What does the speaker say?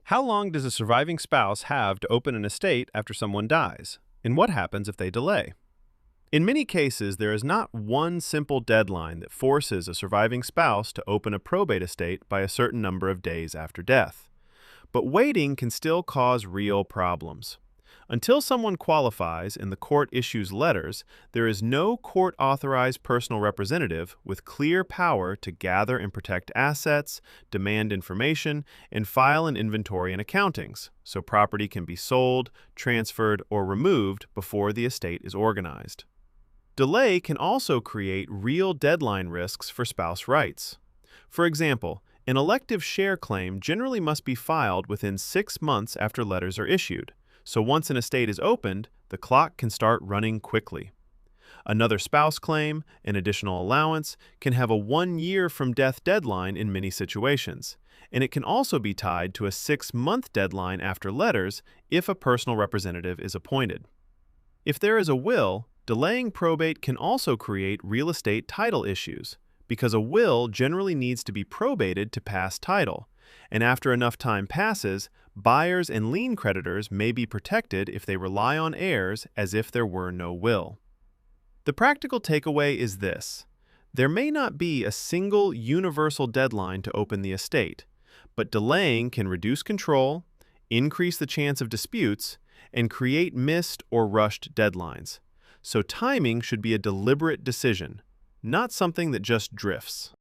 How long does a surviving spouse have to open an estate after someone dies? And what happens if they delay? In many cases, there is not one simple deadline that forces a surviving spouse to open a probate estate by a certain number of days after death. But waiting can still cause real problems. Until someone qualifies and the court issues letters, there is no court-authorized personal representative with clear power to gather and protect assets, demand information, and file an inventory and accountings, so property can be sold, transferred, or removed before the estate is organized. Delay can also create real deadline risks for spouse rights. For example, an elective share claim generally must be filed within 6 months after letters are issued. So once an estate is opened, the clock can start running quickly. Another spouse claim, an additional allowance, can have a 1-year from death deadline in many situations, and it can also be tied to a 6-month deadline after letters if a personal representative is appointed. If there is a will, delaying probate can also create real estate title issues, because a will generally needs to be probated to pass title, and after enough time passes, buyers and lien creditors may be protected if they rely on heirs as if there were no will. The practical takeaway is this: there may not be a single universal deadline to open the estate, but delaying can reduce control, increase the chance of disputes, and create missed or rushed deadlines. So timing should be a deliberate decision, not something that just drifts.